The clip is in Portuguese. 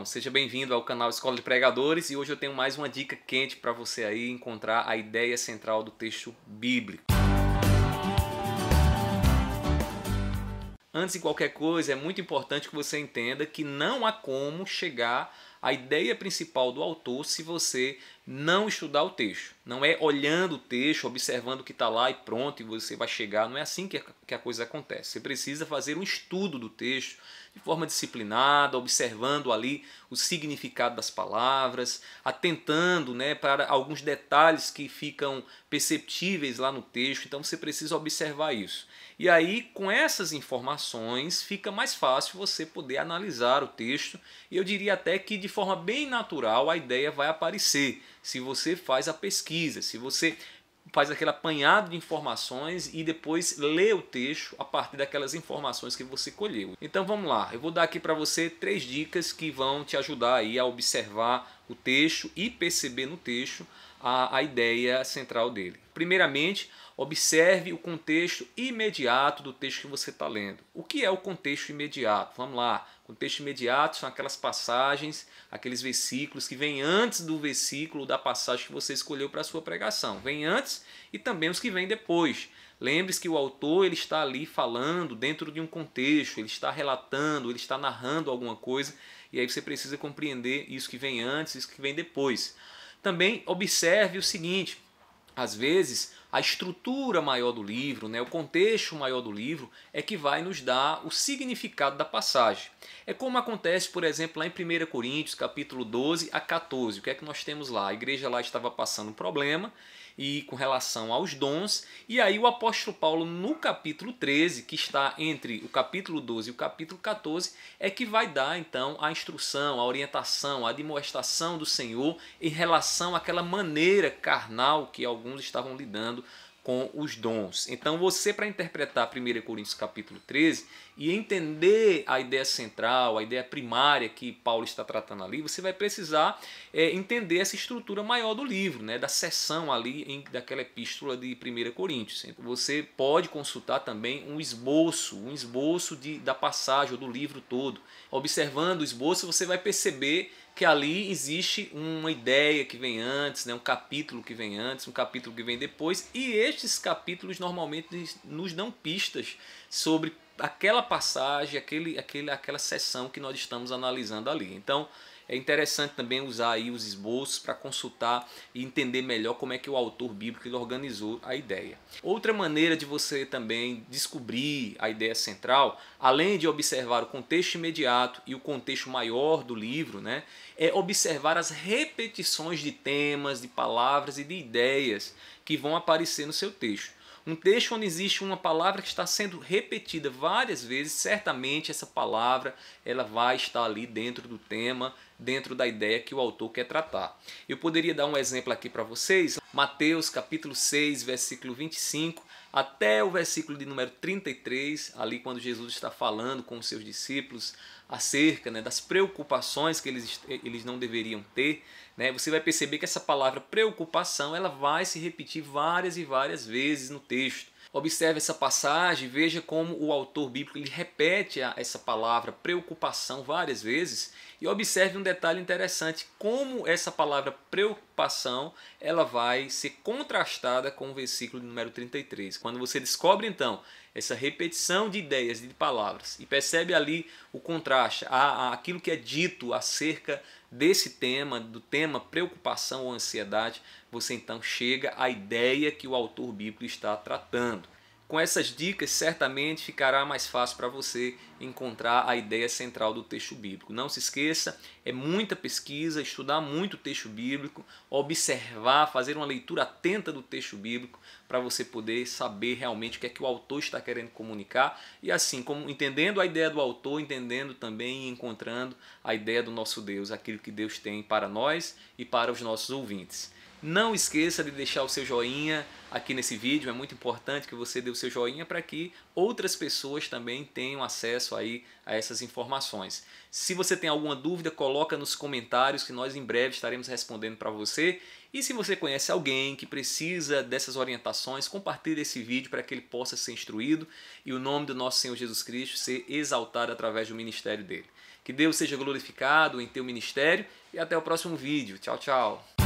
Seja bem-vindo ao canal Escola de Pregadores e hoje eu tenho mais uma dica quente para você aí encontrar a ideia central do texto bíblico. Antes de qualquer coisa, é muito importante que você entenda que não há como chegar à ideia principal do autor se você não estudar o texto. Não é olhando o texto, observando o que está lá e pronto, e você vai chegar. Não é assim que a coisa acontece. Você precisa fazer um estudo do texto de forma disciplinada, observando ali o significado das palavras, atentando, para alguns detalhes que ficam perceptíveis lá no texto. Então você precisa observar isso. E aí, com essas informações, fica mais fácil você poder analisar o texto. E eu diria até que de forma bem natural a ideia vai aparecer. Se você faz a pesquisa, se você faz aquele apanhado de informações e depois lê o texto a partir daquelas informações que você colheu. Então vamos lá, eu vou dar aqui para você 3 dicas que vão te ajudar aí a observar o texto e perceber no texto a ideia central dele. Primeiramente, observe o contexto imediato do texto que você está lendo. O que é o contexto imediato? Vamos lá. O contexto imediato são aquelas passagens, aqueles versículos que vêm antes do versículo da passagem que você escolheu para a sua pregação. Vem antes e também os que vêm depois. Lembre-se que o autor ele está ali falando dentro de um contexto, ele está relatando, ele está narrando alguma coisa e aí você precisa compreender isso que vem antes e isso que vem depois. Também observe o seguinte, às vezes a estrutura maior do livro, o contexto maior do livro é que vai nos dar o significado da passagem. É como acontece, por exemplo, lá em 1 Coríntios, capítulo 12 a 14. O que é que nós temos lá? A igreja lá estava passando um problema e com relação aos dons, e aí o apóstolo Paulo no capítulo 13, que está entre o capítulo 12 e o capítulo 14, é que vai dar então a instrução, a orientação, a admoestação do Senhor em relação àquela maneira carnal que alguns estavam lidando com os dons. Então você, para interpretar 1 Coríntios capítulo 13 e entender a ideia central, a ideia primária que Paulo está tratando ali, você vai precisar entender essa estrutura maior do livro, da seção ali daquela epístola de 1 Coríntios. Então, você pode consultar também um esboço da passagem ou do livro todo. Observando o esboço, você vai perceber que ali existe uma ideia que vem antes, um capítulo que vem antes, um capítulo que vem depois, e estes capítulos normalmente nos dão pistas sobre aquela passagem, aquela seção que nós estamos analisando ali. Então é interessante também usar aí os esboços para consultar e entender melhor como é que o autor bíblico ele organizou a ideia. Outra maneira de você também descobrir a ideia central, além de observar o contexto imediato e o contexto maior do livro, é observar as repetições de temas, de palavras e de ideias que vão aparecer no seu texto. Um texto onde existe uma palavra que está sendo repetida várias vezes, certamente essa palavra ela vai estar ali dentro do tema, dentro da ideia que o autor quer tratar. Eu poderia dar um exemplo aqui para vocês, Mateus capítulo 6, versículo 25, até o versículo de número 33, ali quando Jesus está falando com os seus discípulos acerca das preocupações que eles não deveriam ter, você vai perceber que essa palavra preocupação ela vai se repetir várias e várias vezes no texto. Observe essa passagem, veja como o autor bíblico ele repete essa palavra preocupação várias vezes e observe um detalhe interessante, como essa palavra preocupação ela vai ser contrastada com o versículo de número 33. Quando você descobre então essa repetição de ideias, de palavras e percebe ali o contraste, aquilo que é dito acerca desse tema, do tema preocupação ou ansiedade, você então chega à ideia que o autor bíblico está tratando. Com essas dicas, certamente ficará mais fácil para você encontrar a ideia central do texto bíblico. Não se esqueça, é muita pesquisa, estudar muito o texto bíblico, observar, fazer uma leitura atenta do texto bíblico para você poder saber realmente o que é que o autor está querendo comunicar e assim, como entendendo a ideia do autor, entendendo também e encontrando a ideia do nosso Deus, aquilo que Deus tem para nós e para os nossos ouvintes. Não esqueça de deixar o seu joinha aqui nesse vídeo, é muito importante que você dê o seu joinha para que outras pessoas também tenham acesso aí a essas informações. Se você tem alguma dúvida, coloca nos comentários que nós em breve estaremos respondendo para você. E se você conhece alguém que precisa dessas orientações, compartilhe esse vídeo para que ele possa ser instruído e o nome do nosso Senhor Jesus Cristo ser exaltado através do ministério dele. Que Deus seja glorificado em teu ministério e até o próximo vídeo. Tchau, tchau.